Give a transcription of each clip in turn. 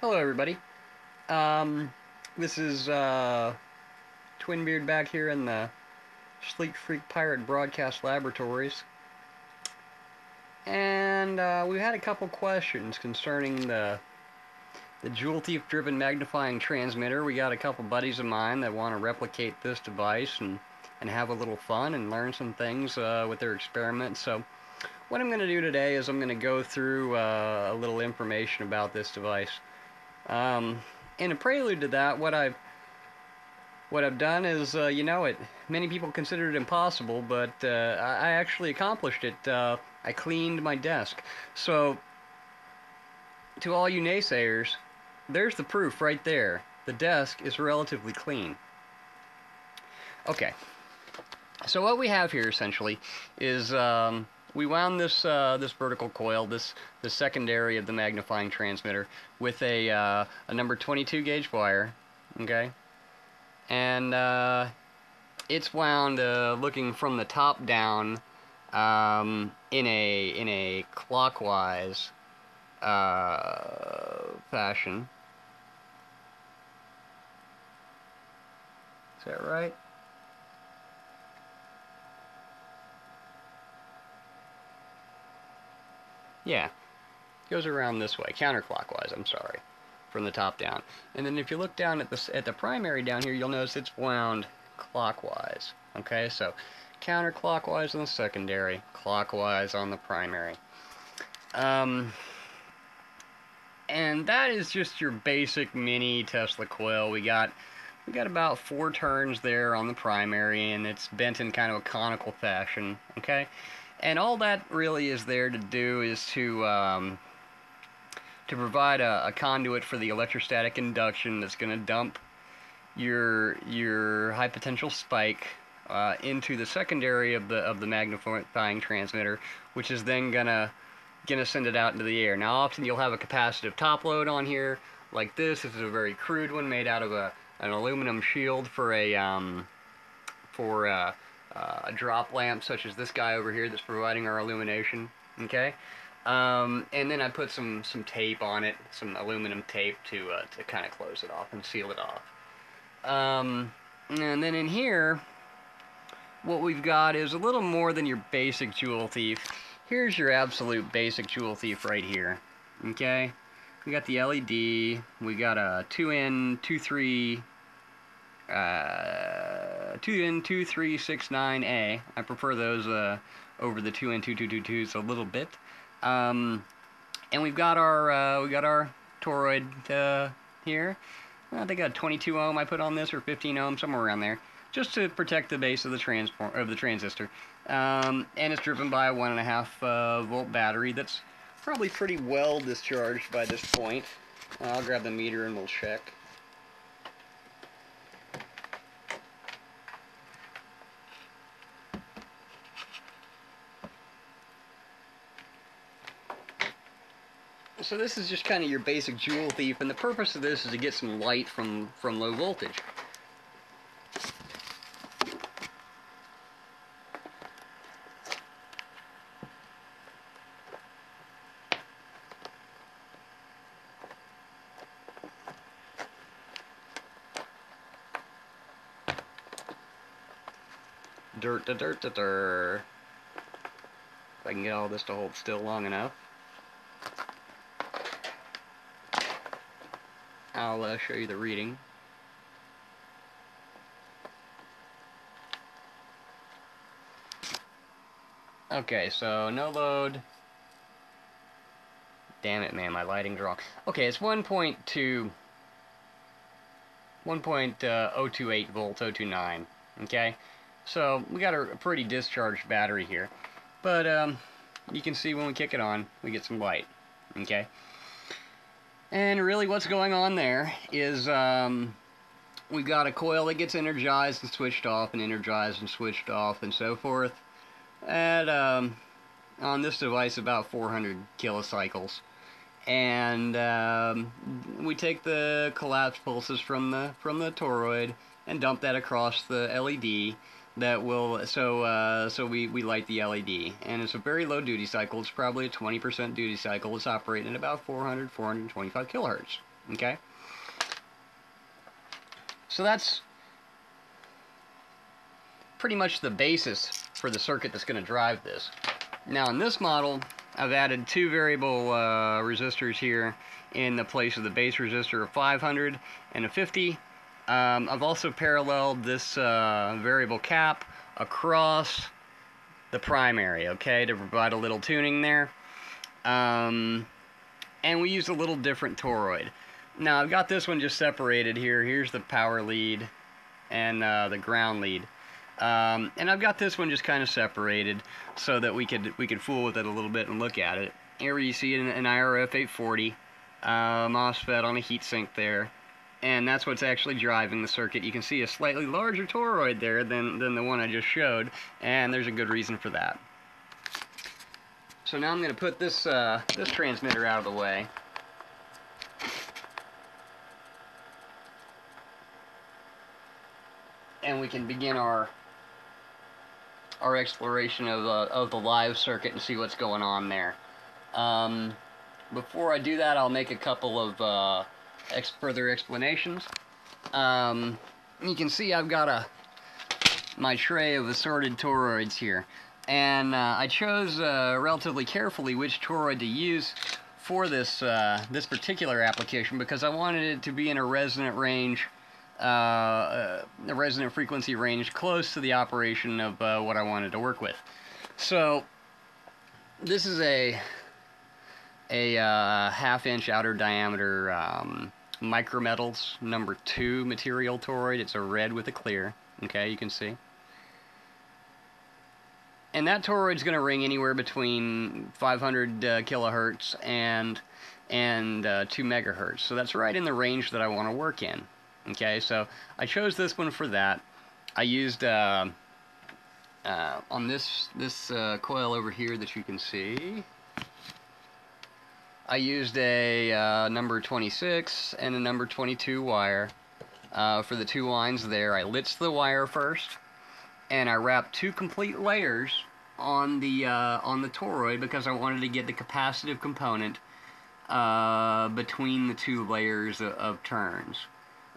Hello, everybody. This is Twinbeard back here in the Sleek Freak Pirate Broadcast Laboratories. And we've had a couple questions concerning the Jewel Thief driven magnifying transmitter. We got a couple buddies of mine that want to replicate this device and have a little fun and learn some things with their experiments. So what I'm going to do today is I'm going to go through a little information about this device. In a prelude to that, what I've done is, many people consider it impossible, but I actually accomplished it. I cleaned my desk. So, to all you naysayers, there's the proof right there. The desk is relatively clean. Okay. So what we have here essentially is we wound this vertical coil, this secondary of the magnifying transmitter, with a number 22 gauge wire, okay, and it's wound looking from the top down in a clockwise fashion. Is that right? Yeah, goes around this way, counterclockwise, I'm sorry, from the top down. And then if you look down at the primary down here, you'll notice it's wound clockwise. Okay, so counterclockwise on the secondary, clockwise on the primary. And that is just your basic mini Tesla coil. We got about 4 turns there on the primary, and it's bent in kind of a conical fashion, okay? And all that really is there to do is to provide a conduit for the electrostatic induction that's going to dump your high potential spike into the secondary of the magnifying transmitter, which is then gonna send it out into the air. Now, often you'll have a capacitive top load on here like this. This is a very crude one made out of an aluminum shield for a drop lamp, such as this guy over here that's providing our illumination. Okay, and then I put some tape on it, some aluminum tape to kind of close it off and seal it off. And then in here, what we've got is a little more than your basic Jewel Thief. Here's your absolute basic Jewel Thief right here. Okay, we got the LED. We got a 2N2369A. I prefer those over the 2N2222s a little bit. And we've got our toroid here. I think a 22 ohm I put on this, or 15 ohm, somewhere around there, just to protect the base of the transistor. And it's driven by a 1.5 volt battery that's probably pretty well discharged by this point. I'll grab the meter and we'll check. So this is just kind of your basic Jewel Thief, and the purpose of this is to get some light from low voltage. If I can get all this to hold still long enough, I'll show you the reading. Okay, so no load. Damn it, man, my lighting's wrong. Okay, it's 1.28 volts, 029. Okay, so we got a pretty discharged battery here, but you can see when we kick it on, we get some light. Okay. And really what's going on there is we've got a coil that gets energized and switched off and energized and switched off and so forth at on this device about 400 kilocycles. And we take the collapse pulses from the toroid and dump that across the LED. That will so we light the LED, and it's a very low duty cycle. It's probably a 20% duty cycle. It's operating at about 425 kilohertz. Okay? So that's pretty much the basis for the circuit that's going to drive this. Now in this model, I've added two variable resistors here in the place of the base resistor of 500 and a 50. I've also paralleled this variable cap across the primary, okay, to provide a little tuning there. And we used a little different toroid. Now I've got this one just separated here. Here's the power lead and the ground lead. And I've got this one just kind of separated so that we could fool with it a little bit and look at it. Here you see an IRF 840 MOSFET on a heatsink there, and that's what's actually driving the circuit. You can see a slightly larger toroid there than the one I just showed, and there's a good reason for that. So now I'm going to put this this transmitter out of the way. And we can begin our exploration of the live circuit and see what's going on there. Before I do that, I'll make a couple of further explanations. You can see I've got my tray of assorted toroids here, and I chose relatively carefully which toroid to use for this this particular application because I wanted it to be in a resonant range. The resonant frequency range close to the operation of what I wanted to work with. So this is a half-inch outer diameter micrometals number 2 material toroid. It's a red with a clear. Okay, you can see. And that toroid's going to ring anywhere between 500 kilohertz and 2 megahertz. So that's right in the range that I want to work in. Okay, so I chose this one for that. I used on this coil over here that you can see, I used a number 26 and a number 22 wire for the 2 lines there. I lit the wire first, and I wrapped 2 complete layers on the toroid because I wanted to get the capacitive component between the 2 layers of turns.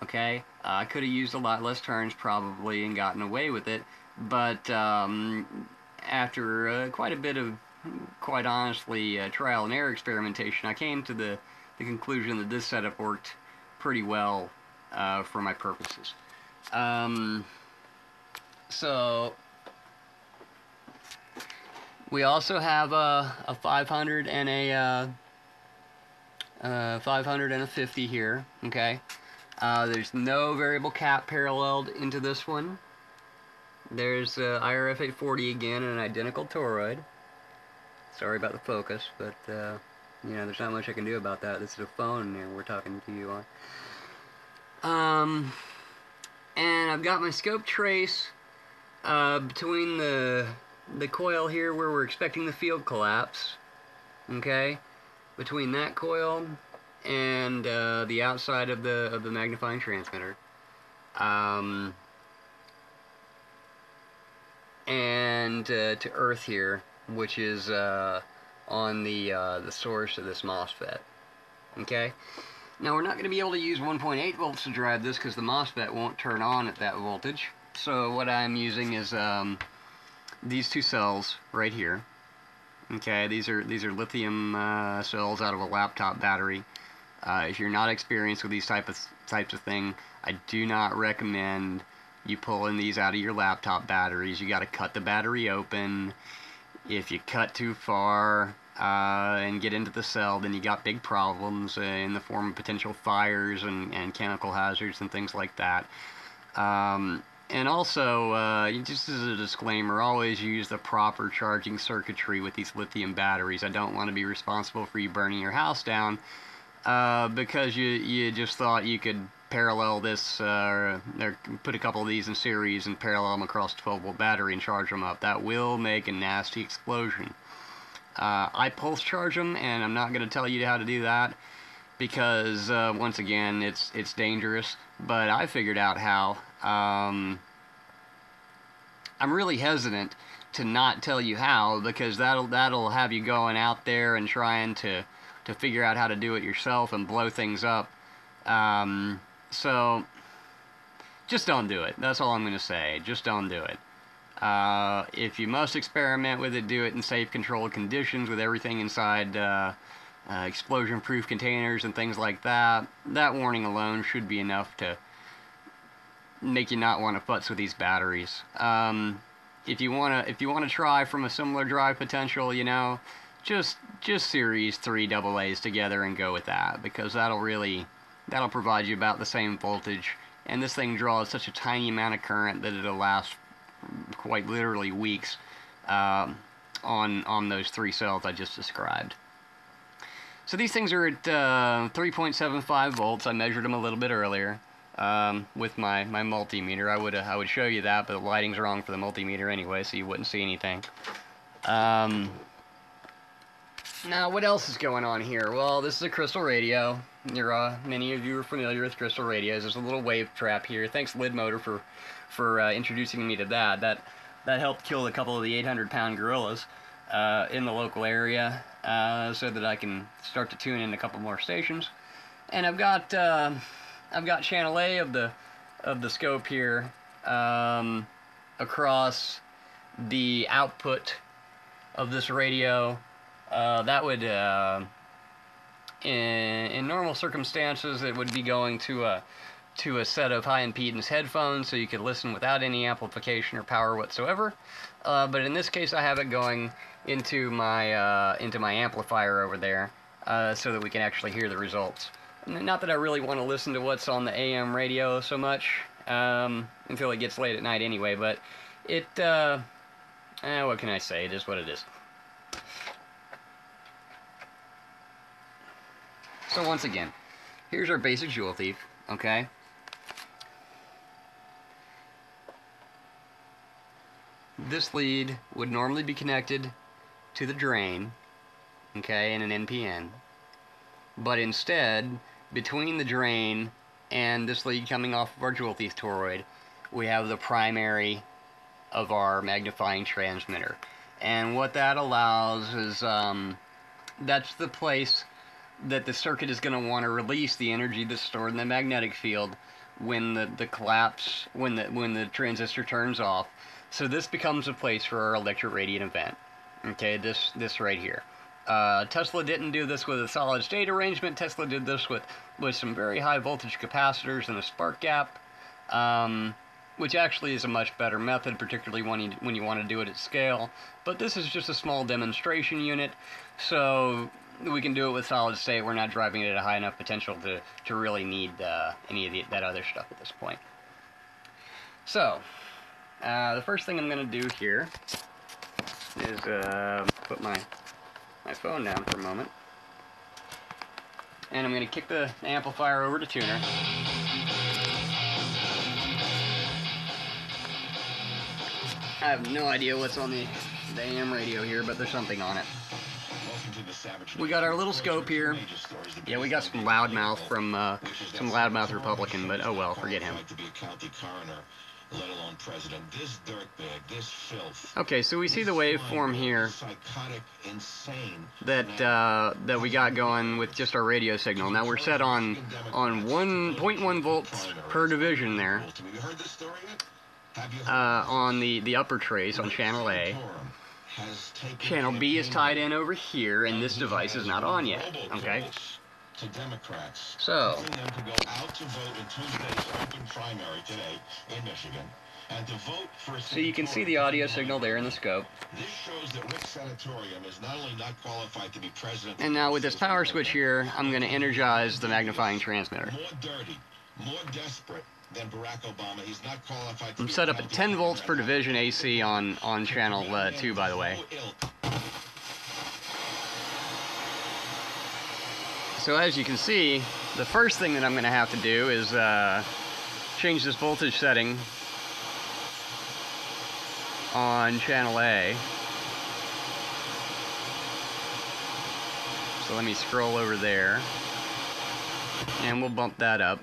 Okay, I could have used a lot less turns probably and gotten away with it, but after quite a bit of, quite honestly, trial and error experimentation, I came to the conclusion that this setup worked pretty well for my purposes. So we also have a 500 and a 500 and a 50 here. Okay. There's no variable cap paralleled into this one. There's IRF 840 again and an identical toroid. Sorry about the focus, but you know, there's not much I can do about that. This is a phone and we're talking to you on. And I've got my scope trace between the coil here where we're expecting the field collapse. Okay, between that coil and the outside of the magnifying transmitter, and to earth here, which is on the source of this MOSFET. Okay. Now we're not going to be able to use 1.8 volts to drive this because the MOSFET won't turn on at that voltage. So what I'm using is these 2 cells right here. Okay, these are lithium cells out of a laptop battery. If you're not experienced with these types of thing, I do not recommend you pulling these out of your laptop batteries. You got to cut the battery open. If you cut too far and get into the cell, then you got big problems in the form of potential fires and chemical hazards and things like that. And also, just as a disclaimer, always use the proper charging circuitry with these lithium batteries. I don't want to be responsible for you burning your house down because you just thought you could parallel this, or put a couple of these in series and parallel them across a 12-volt battery and charge them up. That will make a nasty explosion. I pulse charge them, and I'm not going to tell you how to do that because, once again, it's dangerous. But I figured out how. I'm really hesitant to not tell you how because that'll have you going out there and trying to figure out how to do it yourself and blow things up So just don't do it. That's all I'm going to say. Just don't do it. If you must experiment with it, do it in safe, controlled conditions with everything inside explosion-proof containers and things like that. That warning alone should be enough to make you not want to futz with these batteries. If you wanna try from a similar drive potential, you know, just series 3 AA's together and go with that, because that'll provide you about the same voltage, and this thing draws such a tiny amount of current that it'll last quite literally weeks on those 3 cells I just described. So these things are at 3.75 volts. I measured them a little bit earlier with my multimeter. I would show you that, but the lighting's wrong for the multimeter anyway, so you wouldn't see anything. Now, what else is going on here? Well, this is a crystal radio. Many of you are familiar with crystal radios. There's a little wave trap here. Thanks, Lid Motor, for introducing me to that. That helped kill a couple of the 800-pound gorillas in the local area, so that I can start to tune in a couple more stations. And I've got channel A of the scope here across the output of this radio. That would, in normal circumstances, it would be going to a set of high impedance headphones, so you could listen without any amplification or power whatsoever. But in this case, I have it going into my amplifier over there, so that we can actually hear the results. Not that I really want to listen to what's on the AM radio so much until it gets late at night anyway. But it, what can I say? It is what it is. So once again, here's our basic Joule Thief, okay? This lead would normally be connected to the drain, okay, in an NPN. But instead, between the drain and this lead coming off of our Joule Thief toroid, we have the primary of our magnifying transmitter. And what that allows is, that's the place that the circuit is going to want to release the energy that's stored in the magnetic field when when the transistor turns off. So this becomes a place for our electric radiant event. Okay, this right here. Tesla didn't do this with a solid state arrangement. Tesla did this with some very high voltage capacitors and a spark gap, which actually is a much better method, particularly when you want to do it at scale. But this is just a small demonstration unit, so we can do it with solid state. We're not driving it at a high enough potential to really need any of that other stuff at this point. So, the first thing I'm going to do here is put my phone down for a moment, and I'm going to kick the amplifier over to tuner. I have no idea what's on the AM radio here, but there's something on it. We got our little scope here. Yeah, we got some loudmouth from some loudmouth Republican, but oh well, forget him. Okay, so we see the waveform here that we got going with just our radio signal. Now we're set on 1.1 volts per division there on the upper trace on channel A. Channel B is tied in over here, and this device is not on yet. Okay. So, you can see the audio signal there in the scope. And now with this power switch here, I'm going to energize the magnifying transmitter. I'm set up at 10 volts per division AC on channel 2, by the way. So as you can see, the first thing that I'm going to have to do is change this voltage setting on channel A. So let me scroll over there, and we'll bump that up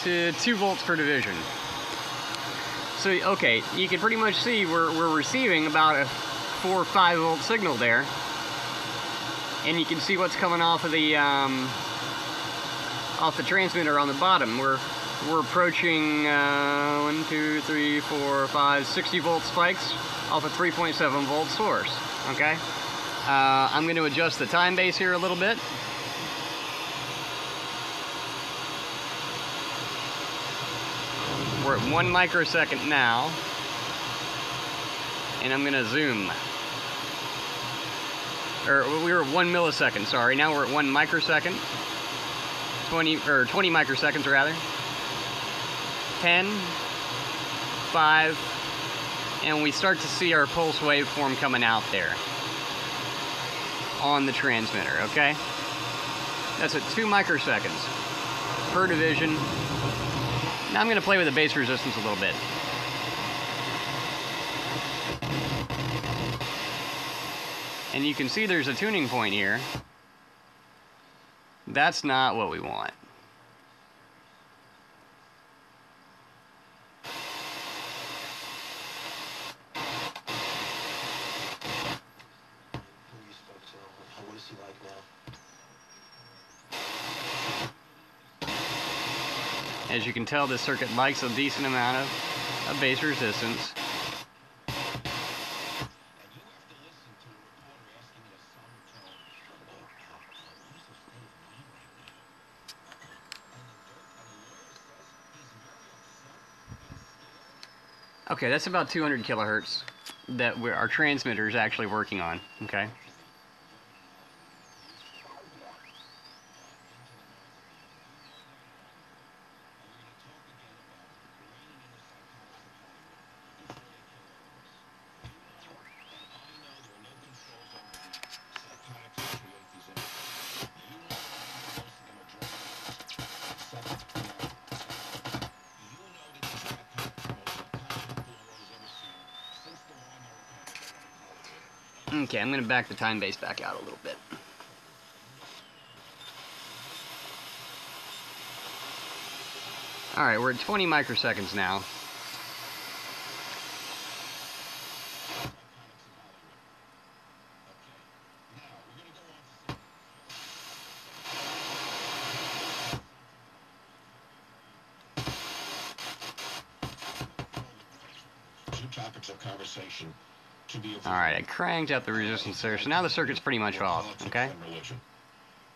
to 2 volts per division. So, okay, you can pretty much see we're receiving about 4 or 5 volt signal there, and you can see what's coming off of the transmitter on the bottom. We're approaching 1, 2, 3, 4, 5, 60 volt spikes off a 3.7 volt source. Okay, I'm going to adjust the time base here a little bit. We're at 1 microsecond now, and I'm going to zoom. Or we were at 1 millisecond, sorry. Now we're at 1 microsecond. 20 microseconds rather. 10, 5, and we start to see our pulse waveform coming out there on the transmitter, okay? That's at 2 microseconds per division. Now I'm going to play with the base resistance a little bit. And you can see there's a tuning point here. That's not what we want. As you can tell, this circuit likes a decent amount of base resistance. Okay, that's about 200 kilohertz that our transmitter is actually working on, okay? Okay, I'm going to back the time base back out a little bit. Alright, we're at 20 microseconds now. Two topics of conversation. Alright, I cranked up the resistance there, so now the circuit's pretty much off, okay?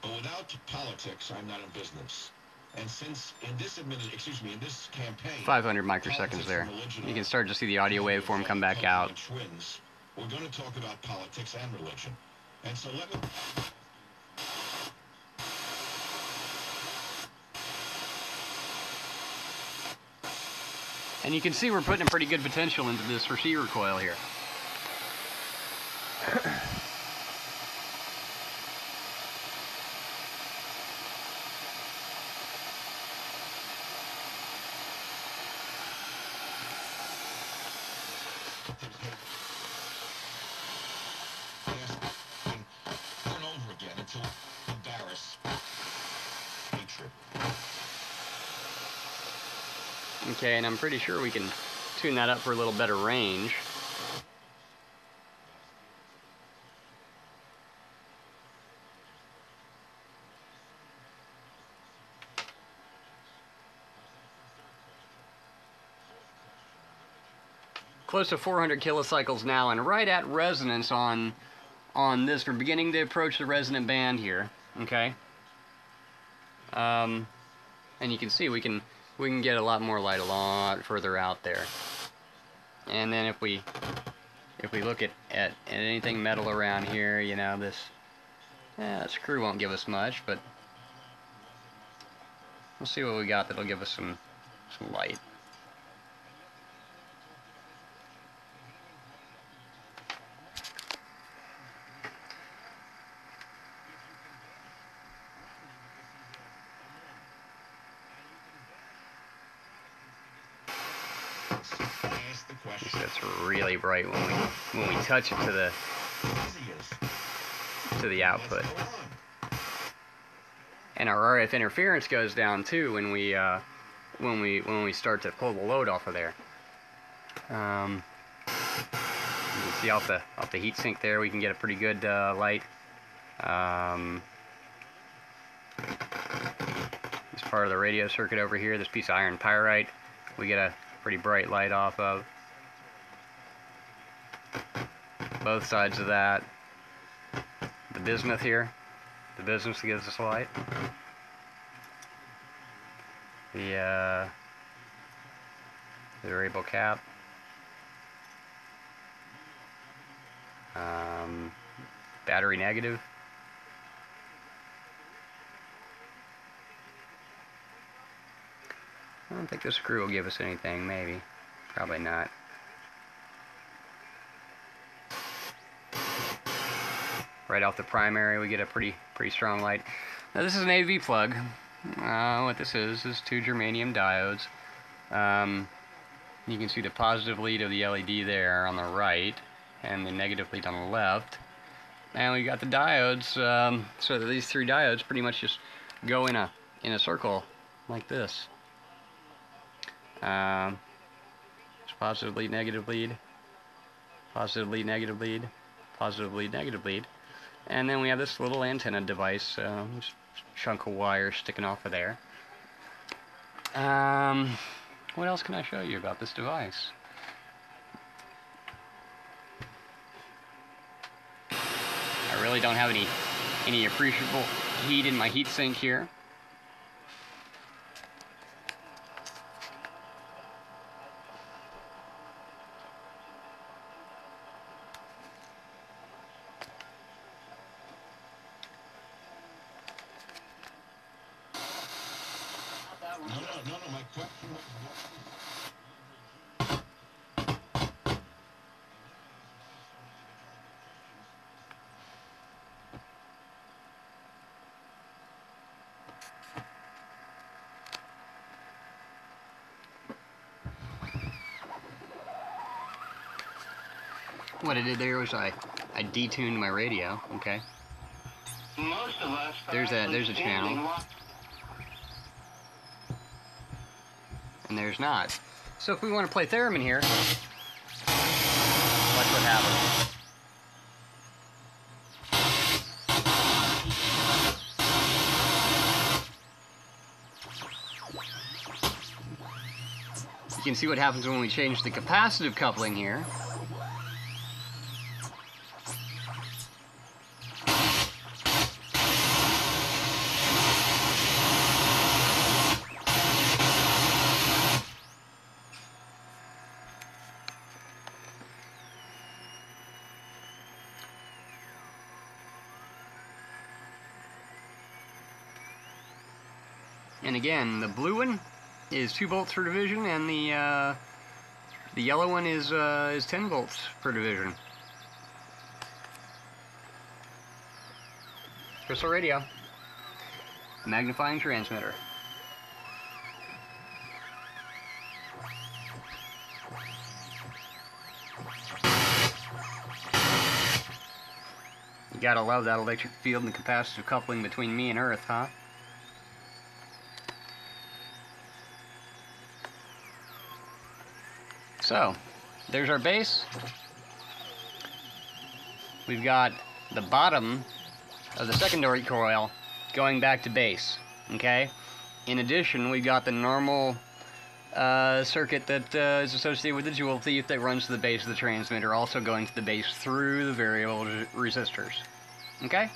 But without politics, I'm not in business. And since in this campaign, 500 microseconds there. You can start to see the audio waveform come back out. We're going to talk about politics and religion. And so let me... And you can see we're putting a pretty good potential into this receiver coil here. Okay, and I'm pretty sure we can tune that up for a little better range. Close to 400 kilocycles now, and right at resonance on this. We're beginning to approach the resonant band here. Okay. And you can see we can get a lot more light a lot further out there. And then if we look at anything metal around here, you know, that screw won't give us much, but we'll see what we got that'll give us some light. That's really bright when we touch it to the output, and our RF interference goes down too when we start to pull the load off of there. You can see off the heat sink there, we can get a pretty good light. This part of the radio circuit over here, this piece of iron pyrite, we get a pretty bright light off of. Both sides of that. The bismuth here, the bismuth gives us light. The variable cap. Battery negative. I don't think this screw will give us anything, maybe. Probably not. Right off the primary, we get a pretty strong light. Now this is an AV plug. What this is two germanium diodes. You can see the positive lead of the LED there on the right, and the negative lead on the left. And we got the diodes, so that these three diodes pretty much just go in a circle like this. It's positive lead, negative lead, positive lead, negative lead, positive lead, negative lead. And then we have this little antenna device, chunk of wire sticking off of there. What else can I show you about this device? I really don't have any appreciable heat in my heat sink here. No, my question was... What I did there was I detuned my radio, okay? Most of us there's a channel. And there's not. So if we want to play theremin here, watch what happens. You can see what happens when we change the capacitive coupling here. And again, the blue one is 2 volts per division, and the yellow one is 10 volts per division. Crystal radio, magnifying transmitter. You gotta love that electric field and the capacitive coupling between me and Earth, huh? So, there's our base. We've got the bottom of the secondary coil going back to base, okay? In addition, we've got the normal circuit that is associated with the jewel thief that runs to the base of the transmitter, also going to the base through the variable resistors, okay?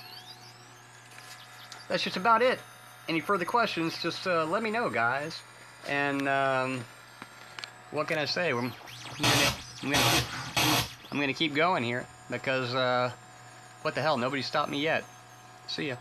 That's just about it. Any further questions, just let me know, guys. And what can I say? I'm gonna keep going here because what the hell? Nobody stopped me yet. See ya.